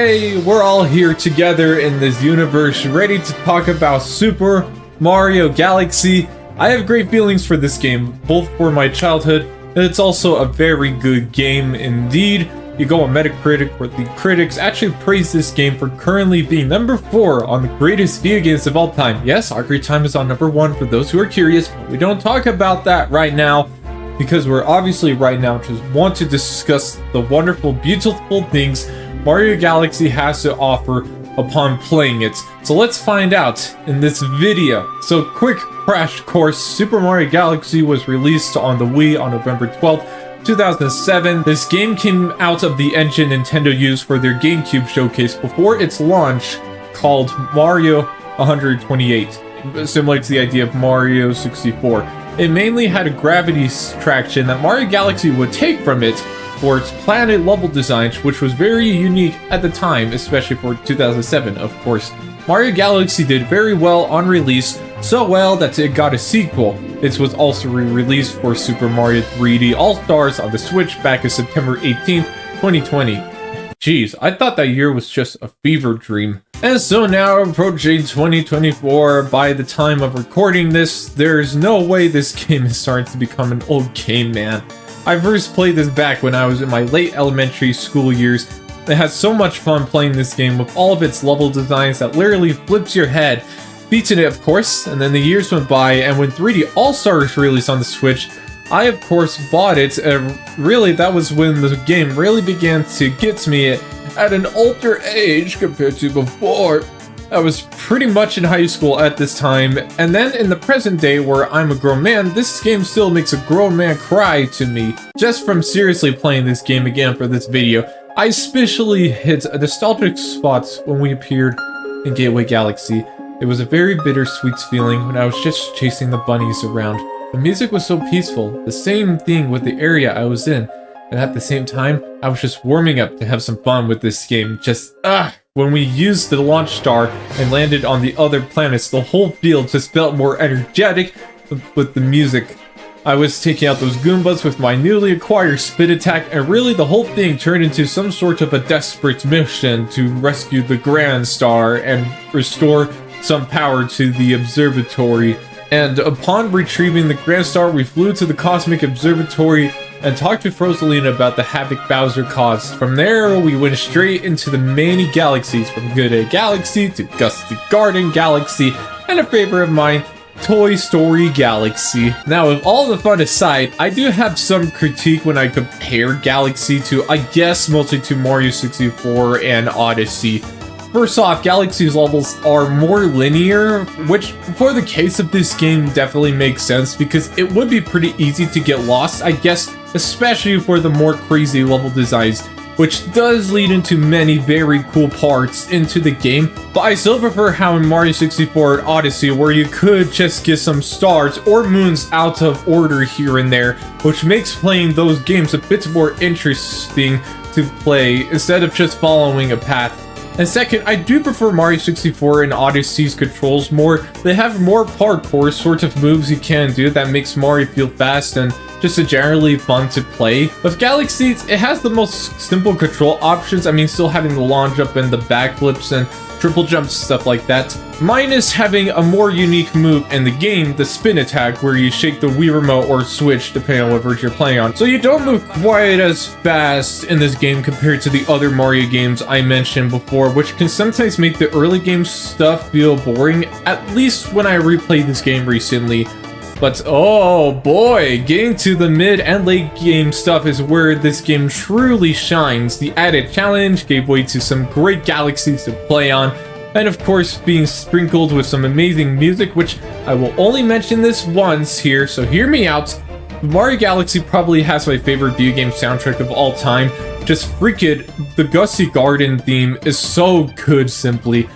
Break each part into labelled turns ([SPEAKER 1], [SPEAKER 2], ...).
[SPEAKER 1] Yay, we're all here together in this universe, ready to talk about Super Mario Galaxy. I have great feelings for this game, both for my childhood, and it's also a very good game indeed. You go on Metacritic, where the critics actually praise this game for currently being number 4 on the greatest video games of all time. Yes, Ocarina of Time is on number 1 for those who are curious, but we don't talk about that right now, because we're obviously right now just want to discuss the wonderful, beautiful things Mario Galaxy has to offer upon playing it. So let's find out in this video. So quick crash course, Super Mario Galaxy was released on the Wii on November 12th, 2007. This game came out of the engine Nintendo used for their GameCube showcase before its launch, called Mario 128, similar to the idea of Mario 64. It mainly had a gravity traction that Mario Galaxy would take from it for its planet level design, which was very unique at the time, especially for 2007, of course. Mario Galaxy did very well on release, so well that it got a sequel. It was also re-released for Super Mario 3D All-Stars on the Switch back in September 18th, 2020. Jeez, I thought that year was just a fever dream. And so now, approaching 2024, by the time of recording this, there's no way this game is starting to become an old game, man. I first played this back when I was in my late elementary school years. I had so much fun playing this game with all of its level designs that literally flips your head. Beating it, of course, and then the years went by, and when 3D All-Stars released on the Switch, I of course bought it, and really that was when the game really began to get to me at an older age compared to before. I was pretty much in high school at this time, and then in the present day where I'm a grown man, this game still makes a grown man cry to me. Just from seriously playing this game again for this video, I especially hit a nostalgic spot when we appeared in Gateway Galaxy. It was a very bittersweet feeling when I was just chasing the bunnies around. The music was so peaceful, the same thing with the area I was in, and at the same time, I was just warming up to have some fun with this game. When we used the launch star and landed on the other planets, the whole field just felt more energetic with the music. I was taking out those Goombas with my newly acquired spin attack, and really the whole thing turned into some sort of a desperate mission to rescue the Grand Star and restore some power to the observatory. And upon retrieving the Grand Star, we flew to the Cosmic Observatory and talked to Rosalina about the havoc Bowser caused. From there, we went straight into the many galaxies, from Good Egg Galaxy to Gusty Garden Galaxy, and a favorite of mine, Toy Story Galaxy. Now, with all the fun aside, I do have some critique when I compare Galaxy to, I guess, mostly to Mario 64 and Odyssey. First off, Galaxy's levels are more linear, which for the case of this game definitely makes sense because it would be pretty easy to get lost, I guess, especially for the more crazy level designs, which does lead into many very cool parts into the game. But I still prefer how in Mario 64 and Odyssey, where you could just get some stars or moons out of order here and there, which makes playing those games a bit more interesting to play instead of just following a path. And second, I do prefer Mario 64 and Odyssey's controls more. They have more parkour sort of moves you can do that makes Mario feel fast and just a generally fun to play. With Galaxy, it has the most simple control options. I mean, still having the launch up and the backflips and triple jumps, stuff like that. Minus having a more unique move in the game, the spin attack, where you shake the Wii remote or Switch, depending on what version you're playing on. So you don't move quite as fast in this game compared to the other Mario games I mentioned before, which can sometimes make the early game stuff feel boring, at least when I replayed this game recently. But oh boy, getting to the mid and late game stuff is where this game truly shines. The added challenge gave way to some great galaxies to play on, and of course being sprinkled with some amazing music, which I will only mention this once here, so hear me out. Mario Galaxy probably has my favorite video game soundtrack of all time. Just freaking, the Gusty Garden theme is so good simply.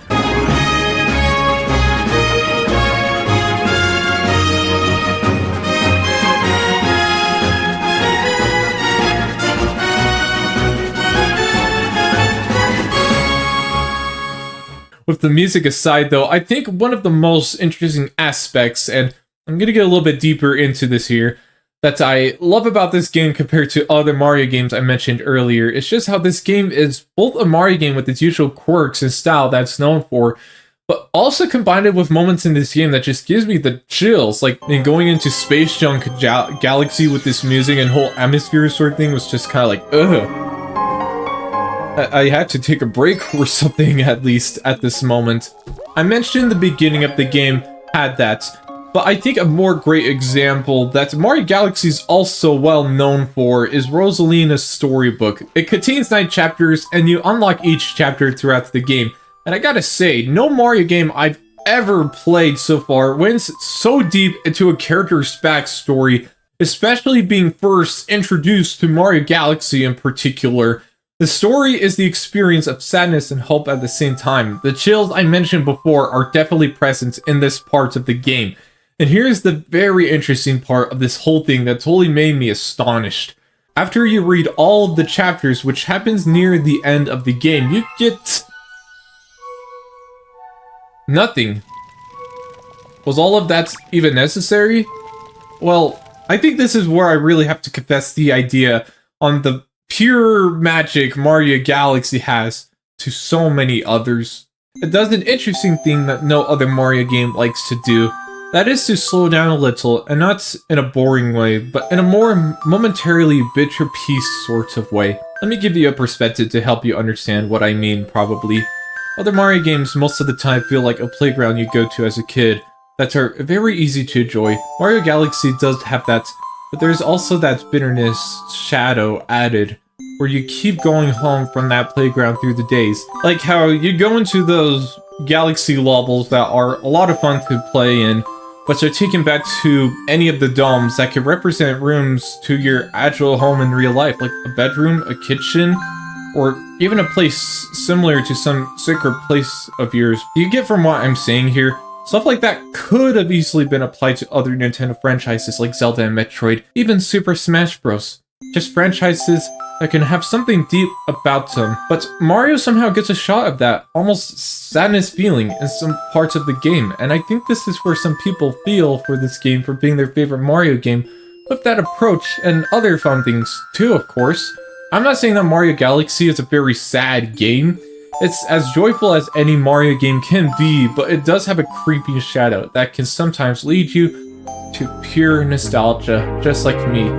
[SPEAKER 1] With the music aside though, I think one of the most interesting aspects, and I'm gonna get a little bit deeper into this here, that I love about this game compared to other Mario games I mentioned earlier. It's just how this game is both a Mario game with its usual quirks and style that's known for, but also combined it with moments in this game that just gives me the chills. Like in going into Space Junk Galaxy with this music and whole atmosphere sort of thing was just kind of like, ugh. I had to take a break or something, at least at this moment. I mentioned the beginning of the game had that, but I think a more great example that Mario Galaxy is also well known for is Rosalina's storybook. It contains 9 chapters, and you unlock each chapter throughout the game. And I gotta say, no Mario game I've ever played so far went so deep into a character's backstory, especially being first introduced to Mario Galaxy in particular. The story is the experience of sadness and hope at the same time. The chills I mentioned before are definitely present in this part of the game. And here's the very interesting part of this whole thing that totally made me astonished. After you read all of the chapters, which happens near the end of the game, you get nothing. Was all of that even necessary? Well, I think this is where I really have to confess the idea on the pure magic Mario Galaxy has to so many others. It does an interesting thing that no other Mario game likes to do. That is to slow down a little, and not in a boring way, but in a more momentarily bitter piece sort of way. Let me give you a perspective to help you understand what I mean, probably. Other Mario games most of the time feel like a playground you go to as a kid that are very easy to enjoy. Mario Galaxy does have that, but there's also that bitterness shadow added, where you keep going home from that playground through the days. Like how you go into those Galaxy levels that are a lot of fun to play in, but are taken back to any of the domes that can represent rooms to your actual home in real life, like a bedroom, a kitchen, or even a place similar to some sacred place of yours. You get from what I'm saying here? Stuff like that could have easily been applied to other Nintendo franchises like Zelda and Metroid, even Super Smash Bros. Just franchises that can have something deep about them. But Mario somehow gets a shot of that almost sadness feeling in some parts of the game, and I think this is where some people feel for this game for being their favorite Mario game with that approach, and other fun things too, of course. I'm not saying that Mario Galaxy is a very sad game. It's as joyful as any Mario game can be, but it does have a creepy shadow that can sometimes lead you to pure nostalgia, just like me.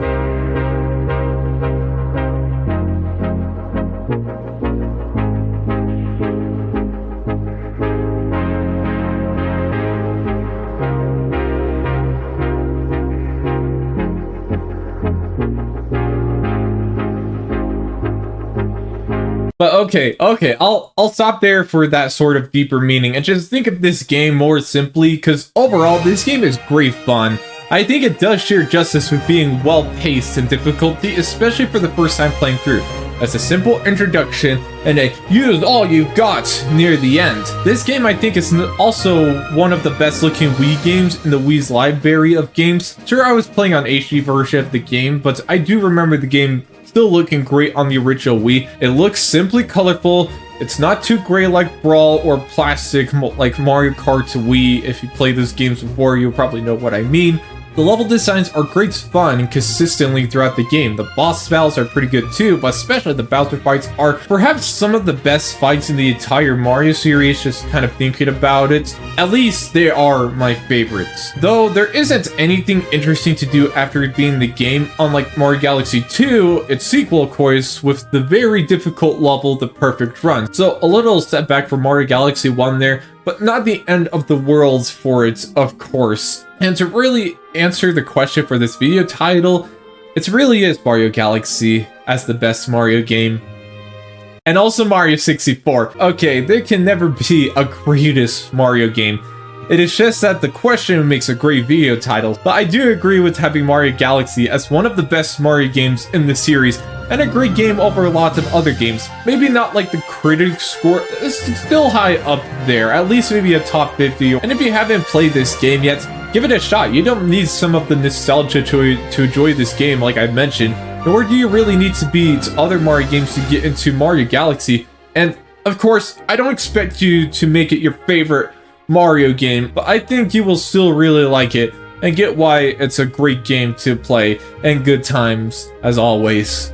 [SPEAKER 1] But okay, I'll stop there for that sort of deeper meaning and just think of this game more simply, because overall this game is great fun. I think it does share justice with being well-paced and difficulty, especially for the first time playing through. That's a simple introduction and a use all you've got near the end. This game I think is also one of the best looking Wii games in the Wii's library of games. Sure, I was playing on HD version of the game, but I do remember the game still looking great on the original Wii. It looks simply colorful. It's not too gray like Brawl or plastic like Mario Kart Wii. If you played those games before, you'll probably know what I mean. The level designs are great fun consistently throughout the game. The boss battles are pretty good too, but especially the Bowser fights are perhaps some of the best fights in the entire Mario series, just kind of thinking about it. At least they are my favorites. Though there isn't anything interesting to do after beating the game, unlike Mario Galaxy 2, its sequel of course, with the very difficult level The Perfect Run. So a little setback for Mario Galaxy 1 there, but not the end of the world for it, of course. And to really answer the question for this video title, it really is Mario Galaxy as the best Mario game. And also Mario 64. Okay, there can never be a greatest Mario game. It is just that the question makes a great video title, but I do agree with having Mario Galaxy as one of the best Mario games in the series, and a great game over lots of other games. Maybe not like the critic score, it's still high up there, at least maybe a top 50. And if you haven't played this game yet, give it a shot. You don't need some of the nostalgia to enjoy this game like I mentioned, nor do you really need to beat other Mario games to get into Mario Galaxy. And of course, I don't expect you to make it your favorite Mario game, but I think you will still really like it and get why it's a great game to play and good times as always.